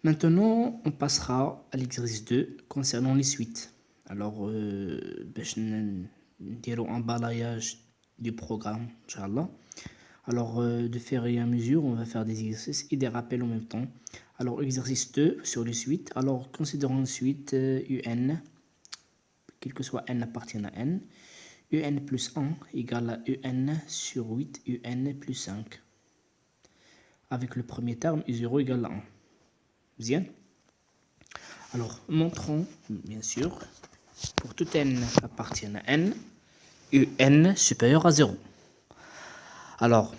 Maintenant, on passera à l'exercice 2 concernant les suites. Alors, dirons un balayage du programme, Inch'Allah. Alors, de faire et à mesure, on va faire des exercices et des rappels en même temps. Alors, exercice 2 sur les suites. Alors, considérons une suite UN, quel que soit n appartient à n. UN plus 1 égale à UN sur 8 UN plus 5. Avec le premier terme, U0 égale à 1. Bien. Alors, montrons, bien sûr, pour tout n appartient à n, un supérieur à 0. Alors,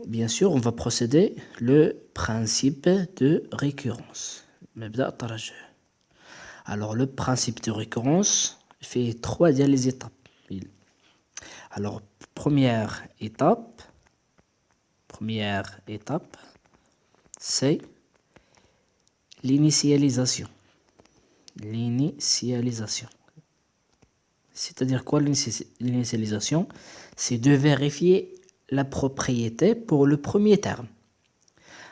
bien sûr, on va procéder le principe de récurrence. Alors, le principe de récurrence fait 3 les étapes. Alors, première étape, c'est l'initialisation. L'initialisation. C'est-à-dire quoi l'initialisation? C'est de vérifier la propriété pour le premier terme.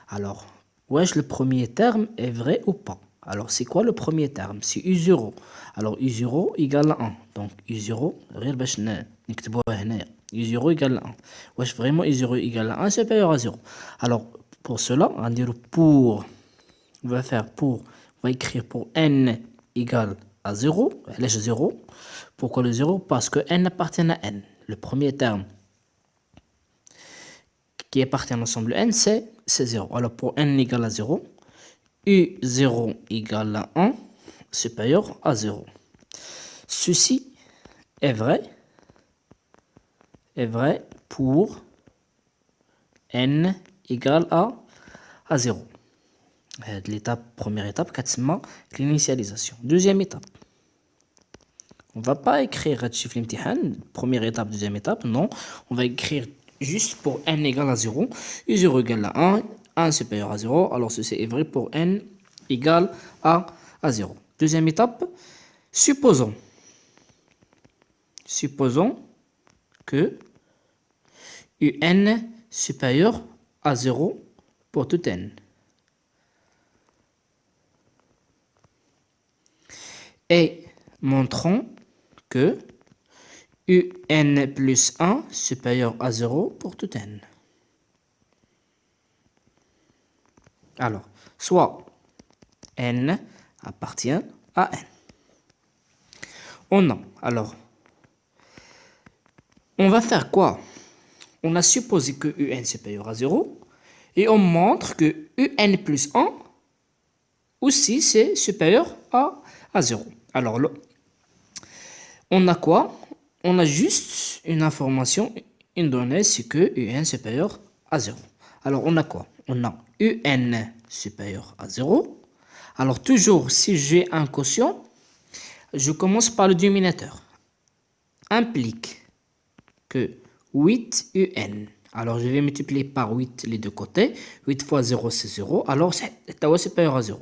Alors, wesh, le premier terme est vrai ou pas? Alors, c'est quoi le premier terme? C'est U0. Alors, U0 égale à 1. Donc, U0, U0 égale à 1. Wesh, vraiment, U0 égale à 1, supérieur à 0. Alors, pour cela, on va dire on va écrire pour n égale à 0, lèche 0. Pourquoi le 0? Parce que n appartient à n. Le premier terme qui appartient à l'ensemble n, c'est 0. Alors pour n égale à 0, U0 égale à 1, supérieur à 0. Ceci est vrai pour n égale à 0. Première étape, l'initialisation. Deuxième étape. On ne va pas écrire première étape, deuxième étape, non. On va écrire juste pour n égale à 0, U0 égale à 1, 1 supérieur à 0. Alors ceci est vrai pour n égale à 0. Deuxième étape, supposons que un supérieur à 0 pour tout n. Et montrons que un plus 1 supérieur à 0 pour tout n. Alors, soit n appartient à n. Ou non. Alors, on va faire quoi? On a supposé que un supérieur à 0 et on montre que un plus 1 aussi c'est supérieur à 0. Alors, on a quoi? On a juste une information, une donnée, c'est que un supérieur à 0. Alors, on a quoi? On a un supérieur à 0. Alors, toujours, si j'ai un quotient, je commence par le dénominateur. Implique que 8 un. Alors, je vais multiplier par 8 les deux côtés. 8 fois 0, c'est 0. Alors, c'est supérieur à 0.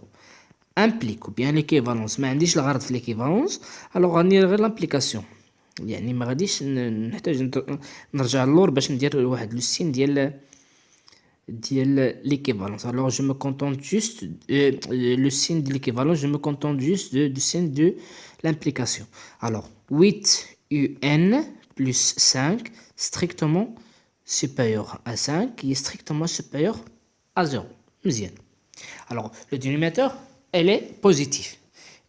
Implique, ou bien l'équivalence. Mais عنديش الغرض في l'équivalence. Alors, غني غير l'implication. يعني ما غاديش نحتاج نرجع للور باش ندير واحد لو سين ديال l'équivalence. Alors, je me contente juste le signe de l'équivalence, je me contente juste du signe de l'implication. Alors, 8 un plus 5 strictement supérieur à 5 qui est strictement supérieur à 0. Alors, le dénominateur, elle est positif.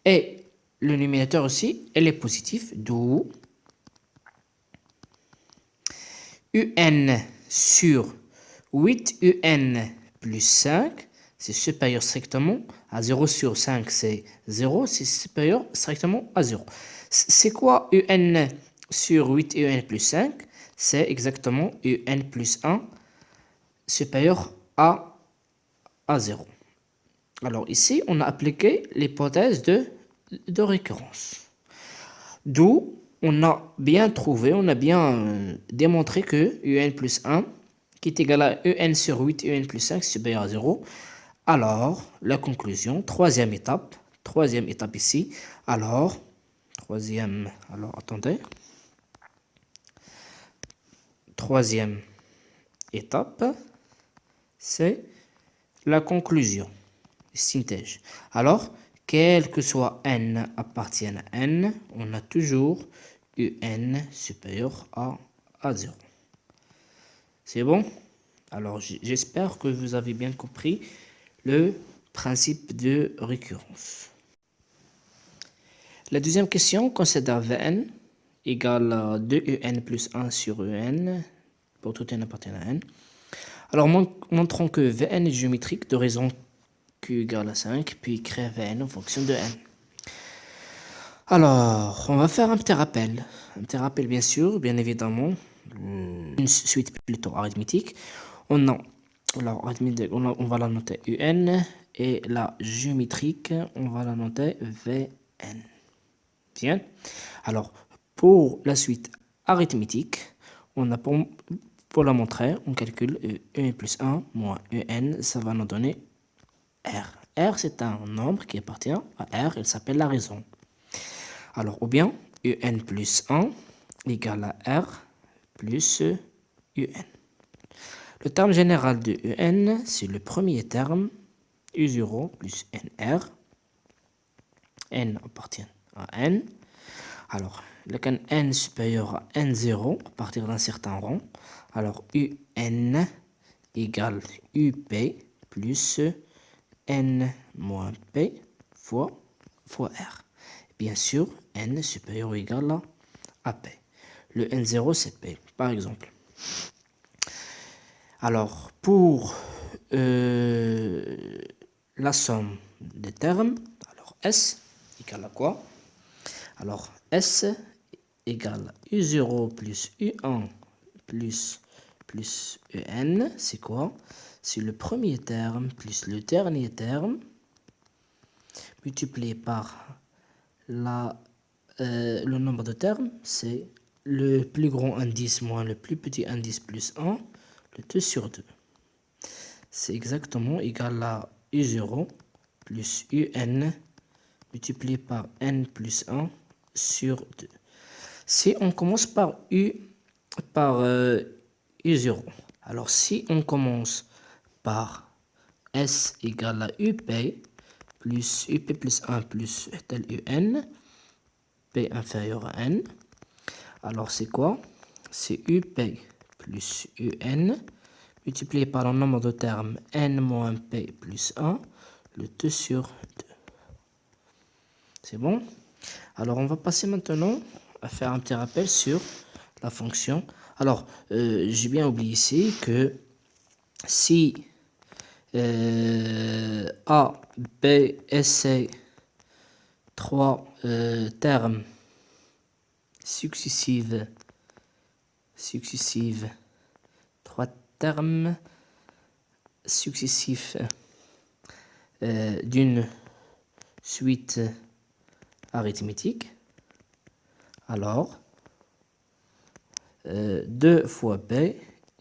Et le numérateur aussi, elle est positif, d'où un sur 8 un plus 5, c'est supérieur strictement à 0 sur 5, c'est 0, c'est supérieur strictement à 0. C'est quoi un sur 8 un plus 5? C'est exactement un plus 1 supérieur à 0. Alors ici, on a appliqué l'hypothèse de récurrence. D'où on a bien trouvé, on a bien démontré que un plus 1 qui est égal à un sur 8 un plus 5 supérieur à 0. Alors, la conclusion, troisième étape ici. Alors, attendez. Troisième étape, c'est la conclusion. synthèse. Alors, quel que soit n appartienne à n, on a toujours un supérieur à 0. C'est bon? Alors, j'espère que vous avez bien compris le principe de récurrence. La deuxième question considère Vn égale à 2un plus 1 sur un pour tout n appartenant à n. Alors, montrons que Vn est géométrique de raison q égale à 5, puis créer Vn en fonction de n. Alors, on va faire un petit rappel. Un petit rappel, bien sûr, bien évidemment. Une suite plutôt arithmétique. On va la noter un et la géométrique, on va la noter Vn. Bien. Alors, pour la suite arithmétique, on a pour la montrer, on calcule un plus 1 moins un, ça va nous donner R. R, c'est un nombre qui appartient à R, il s'appelle la raison. Alors, ou bien, un plus 1 égale à R plus un. Le terme général de un, c'est le premier terme, U0 plus NR. N appartient à N. Alors, lequel N supérieur à N0 à partir d'un certain rang. Alors, UN égale UP plus N moins P fois R. Bien sûr, N supérieur ou égal à P. Le N0, c'est P, par exemple. Alors, pour la somme des termes, alors S égale à quoi? Alors, S égale U0 plus U1 plus UN, c'est quoi? C'est le premier terme plus le dernier terme multiplié par le nombre de termes, c'est le plus grand indice moins le plus petit indice plus 1, le 2 sur 2. C'est exactement égal à U0 plus UN multiplié par N plus 1 sur 2. Si on commence par U0, alors si on commence par S égale à UP plus UP plus 1 plus tel UN, P inférieur à N, alors c'est quoi? C'est UP plus UN multiplié par le nombre de termes N moins P plus 1, le 2 sur 2. C'est bon? Alors on va passer maintenant à faire un petit rappel sur la fonction. Alors, j'ai bien oublié ici que si A, B et C, trois termes successifs, trois termes successifs d'une suite arithmétique, alors 2 fois B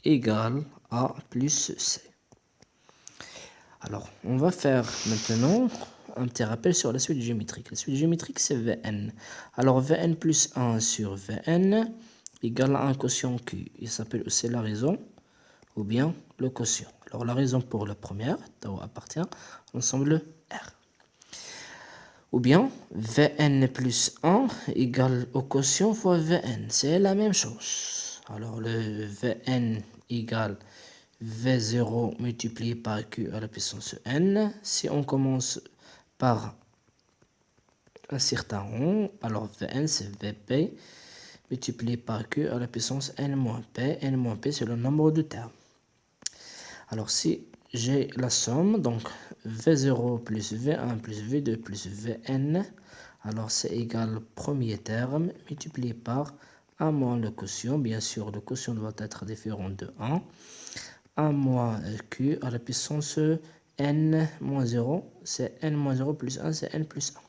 égale A plus C. Alors, on va faire maintenant un petit rappel sur la suite géométrique. La suite géométrique, c'est Vn. Alors, Vn plus 1 sur Vn égale à un quotient Q. Il s'appelle aussi la raison ou bien le quotient. Alors, la raison pour la première, tau appartient à l'ensemble R. Ou bien, Vn plus 1 égale au quotient fois Vn. C'est la même chose. Alors, le Vn égale V0 multiplié par Q à la puissance n. Si on commence par un certain rond, alors Vn c'est Vp multiplié par Q à la puissance n moins P. N moins P c'est le nombre de termes. Alors si j'ai la somme, donc V0 plus V1 plus V2 plus Vn, alors c'est égal au premier terme multiplié par 1 moins le quotient. Bien sûr, le quotient doit être différent de 1. 1 moins Q à la puissance n moins 0, c'est n moins 0 plus 1, c'est n plus 1.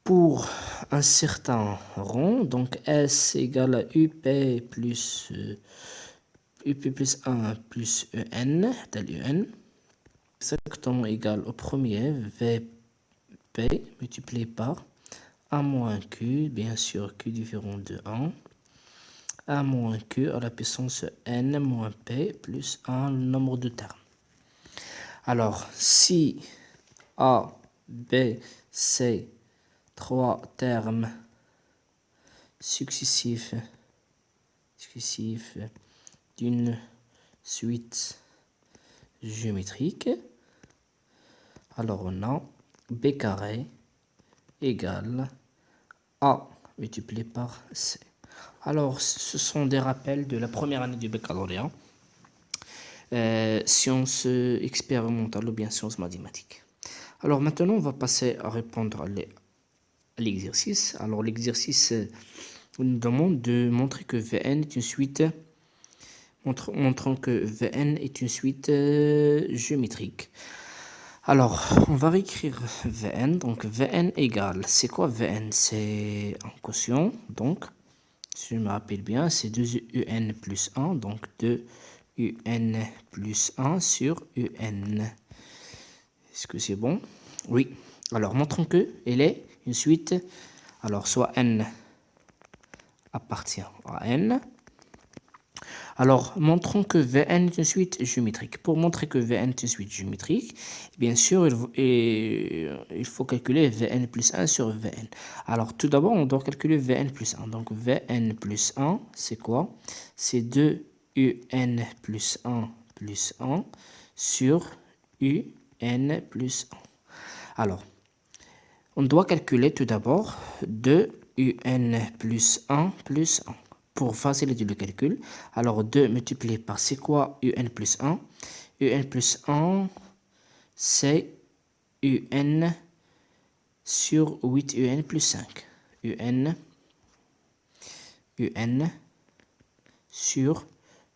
Pour un certain rond, donc S égale à UP plus 1 plus EN, tel UN, exactement égal au premier, VP multiplié par 1 moins Q, bien sûr Q différent de 1. 1 moins Q à la puissance n moins P plus 1, le nombre de termes. Alors, si A, B, C, trois termes successifs d'une suite géométrique, alors on a B carré égale A multiplié par C. Alors, ce sont des rappels de la première année du baccalauréat, sciences expérimentales ou bien sciences mathématiques. Alors maintenant, on va passer à répondre à l'exercice. Alors l'exercice nous demande de montrer que Vn est une suite, montrons que Vn est une suite géométrique. Alors, on va réécrire Vn. Donc Vn égale, c'est quoi Vn? C'est un quotient, donc si je me rappelle bien, c'est 2un plus 1, donc 2un plus 1 sur un. Est-ce que c'est bon? Oui. Alors, montrons que elle est une suite. Alors, soit n appartient à n. Alors, montrons que Vn est une suite géométrique. Pour montrer que Vn est une suite géométrique, bien sûr, il faut calculer Vn plus 1 sur Vn. Alors, tout d'abord, on doit calculer Vn plus 1. Donc, Vn plus 1, c'est quoi? C'est 2un plus 1 sur un plus 1. Alors, on doit calculer tout d'abord 2un plus 1 plus 1. Pour faciliter le calcul, alors 2 multiplié par, c'est quoi un plus 1? Un plus 1, c'est un sur 8 un plus 5. un sur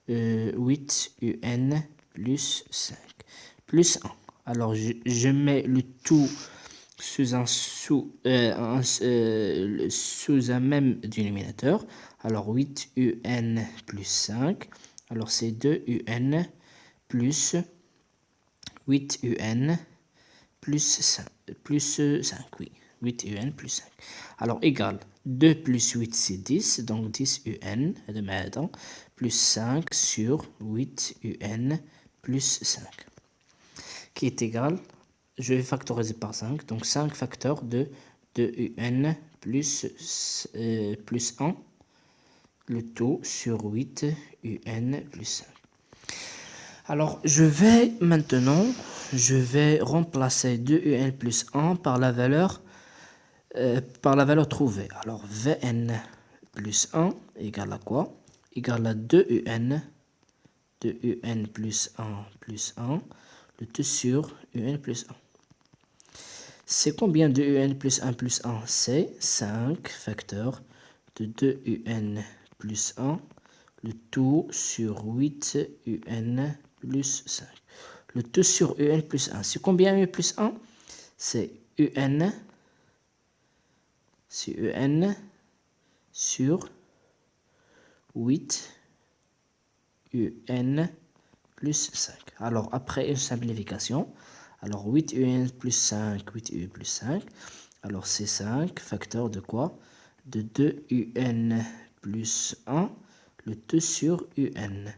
8 un plus 5 plus 1. Alors, je mets le tout sous un même dénominateur. Alors 8un plus 5. Alors c'est 2un plus 8un plus 5. Oui. 8un plus 5. Alors égal 2 plus 8 c'est 10. Donc 10un plus 5 sur 8un plus 5. Qui est égal, je vais factoriser par 5, donc 5 facteurs de un plus 1, le tout sur 8 un plus 5. Alors, je vais remplacer 2un plus 1 par la valeur trouvée. Alors, Vn plus 1 égale à quoi? Égale à 2un plus 1 plus 1, le tout sur un plus 1. C'est combien de un plus 1 plus 1? C'est 5 facteurs de 2un plus 1, le tout sur 8un plus 5. Le tout sur un plus 1. C'est combien un plus 1? C'est un sur 8 un plus 5. Alors, après une simplification, alors 8 un plus 5, 8 un plus 5, alors c'est 5 facteurs de quoi? De 2un plus 1, le tout sur un.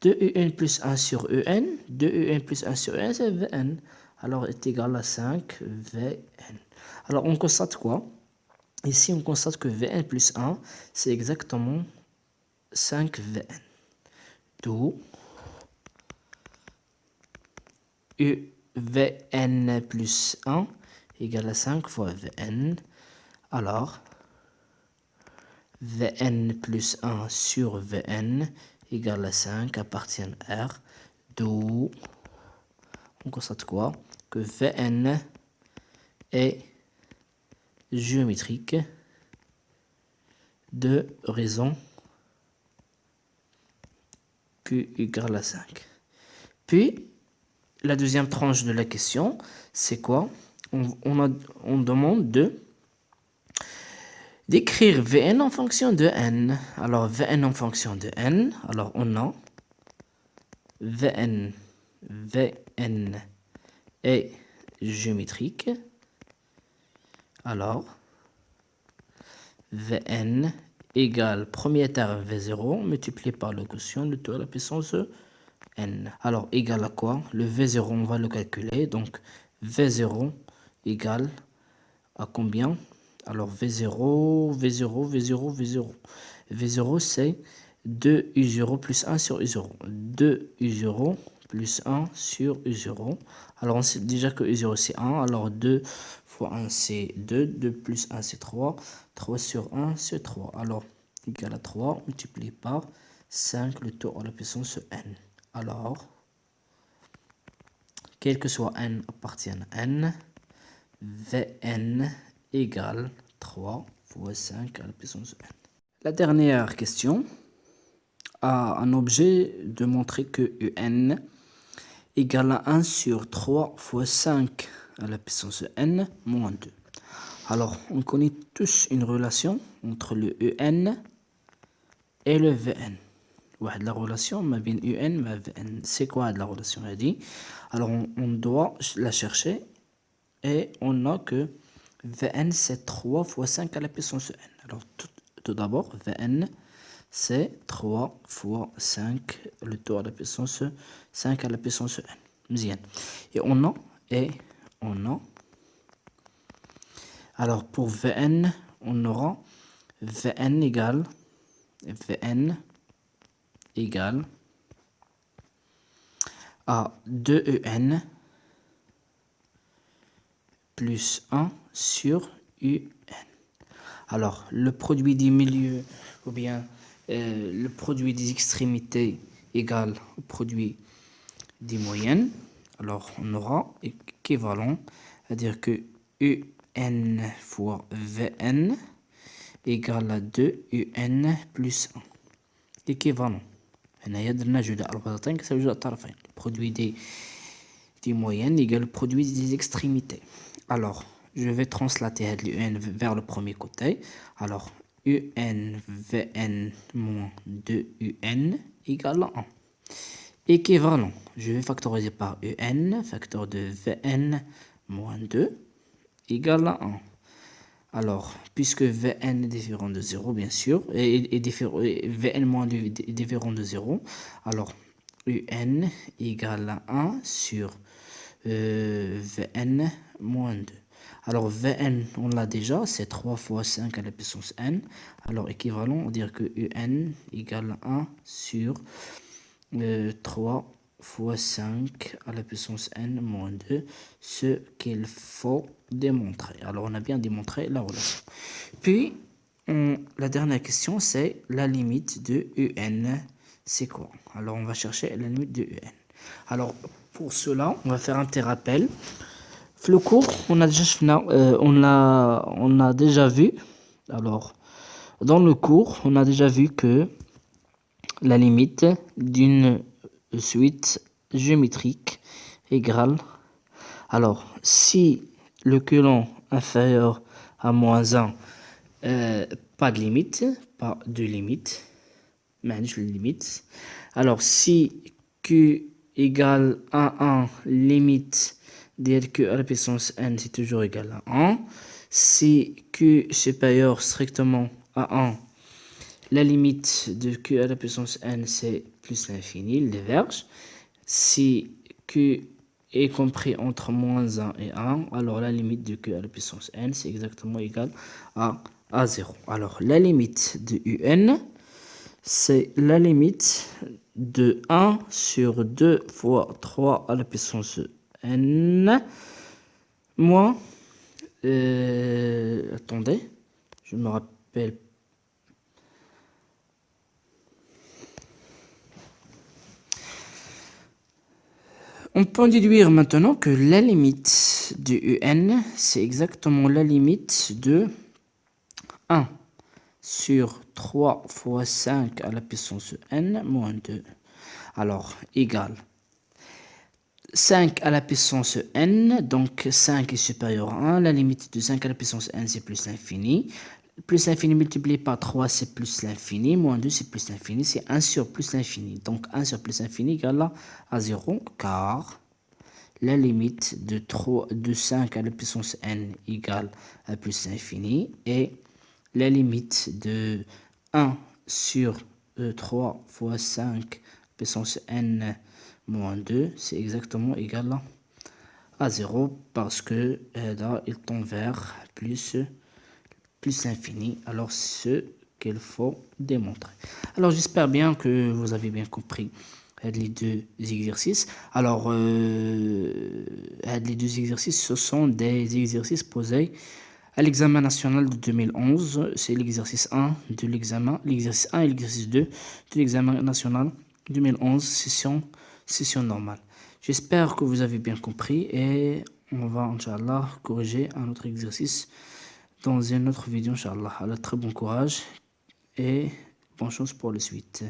2un plus 1 sur un, 2un plus 1 sur 1, c'est Vn. Alors, est égal à 5 Vn. Alors, on constate quoi? Ici, on constate que Vn plus 1, c'est exactement 5 Vn. D'où Vn plus 1 égale à 5 fois Vn. Alors, Vn plus 1 sur Vn égale à 5 appartient à R. D'où on constate quoi? Que Vn est géométrique de raison Q égale à 5. Puis, la deuxième tranche de la question, c'est quoi? On demande d'écrire Vn en fonction de n. Alors, Vn en fonction de n, alors on a Vn est géométrique. Alors, Vn égale premier terme V0 multiplié par le quotient, le tout à la puissance n. Alors, égal à quoi? Le V0, on va le calculer. Donc, V0 égale à combien? Alors, V0, V0, V0, V0. V0, c'est 2U0 plus 1 sur U0. 2U0 plus 1 sur U0. Alors, on sait déjà que U0, c'est 1. Alors, 2 fois 1, c'est 2. 2 plus 1, c'est 3. 3 sur 1, c'est 3. Alors, égal à 3 multiplié par 5, le tout à la puissance n. Alors, quel que soit n appartienne à n, Vn égale 3 fois 5 à la puissance n. La dernière question a un objet de montrer que Un égale à 1 sur 3 fois 5 à la puissance n moins 2. Alors, on connaît tous une relation entre le Un et le Vn. La relation ma bien UN ma Vn. C'est quoi la relation? Alors, on doit la chercher et on a que Vn c'est 3 fois 5 à la puissance n. Alors, tout d'abord, Vn c'est 3 fois 5, le tout à la puissance 5 à la puissance n. Bien. Et on a, alors pour Vn, on aura Vn égale à 2Un plus 1 sur Un. Alors, le produit des milieux, ou bien le produit des extrémités égale au produit des moyennes. Alors, on aura équivalent, c'est-à-dire que Un fois Vn égale à 2Un plus 1. Équivalent. Produit des moyennes égale le produit des extrémités. Alors, je vais translater l'UN vers le premier côté. Alors, UN Vn moins 2UN égale à 1. Équivalent, je vais factoriser par UN, facteur de Vn moins 2 égale à 1. Alors, puisque Vn est différent de 0, bien sûr, et Vn moins 2 est différent de 0, alors Un égale à 1 sur Vn moins 2. Alors, Vn, on l'a déjà, c'est 3 fois 5 à la puissance n. Alors, équivalent, on va dire que Un égale à 1 sur 3 fois 5 à la puissance n moins 2, ce qu'il faut démontrer. Alors, on a bien démontré la relation. Puis, la dernière question, c'est la limite de Un. C'est quoi? Alors, on va chercher la limite de Un. Alors, pour cela, on va faire un petit rappel. Le cours, on a déjà vu. Alors, dans le cours, on a déjà vu que la limite d'une suite géométrique égale. Alors, si le colon inférieur à moins 1, pas de limite, manage les limites. Alors, si Q égale à 1, limite dire que à la puissance n c'est toujours égal à 1. Si Q supérieur strictement à 1, la limite de Q à la puissance n c'est plus l'infini, il diverge. Si Q est compris entre moins 1 et 1, alors la limite de Q à la puissance n c'est exactement égal à 0. Alors la limite de Un, c'est la limite de 1 sur 2 fois 3 à la puissance n moins, attendez, je me rappelle. On peut déduire maintenant que la limite de Un, c'est exactement la limite de 1 sur 3 fois 5 à la puissance n moins 2. Alors, égal 5 à la puissance n, donc 5 est supérieur à 1. La limite de 5 à la puissance n, c'est plus l'infini. Plus l'infini multiplié par 3, c'est plus l'infini. Moins 2, c'est plus l'infini. C'est 1 sur plus l'infini. Donc 1 sur plus l'infini égale à 0, car la limite de 5 à la puissance n égale à plus l'infini. Et la limite de 1 sur 3 fois 5 puissance n moins 2, c'est exactement égal à 0 parce que là, il tend vers plus l'infini. Alors, ce qu'il faut démontrer. Alors, j'espère bien que vous avez bien compris les deux exercices. Alors, les deux exercices, ce sont des exercices posés à l'examen national de 2011. C'est l'exercice 1 de l'examen, l'exercice 1 et l'exercice 2 de l'examen national 2011, session normale. J'espère que vous avez bien compris et on va, Inch'Allah, corriger un autre exercice dans une autre vidéo, Inch'Allah. Alors, très bon courage et bonne chance pour la suite.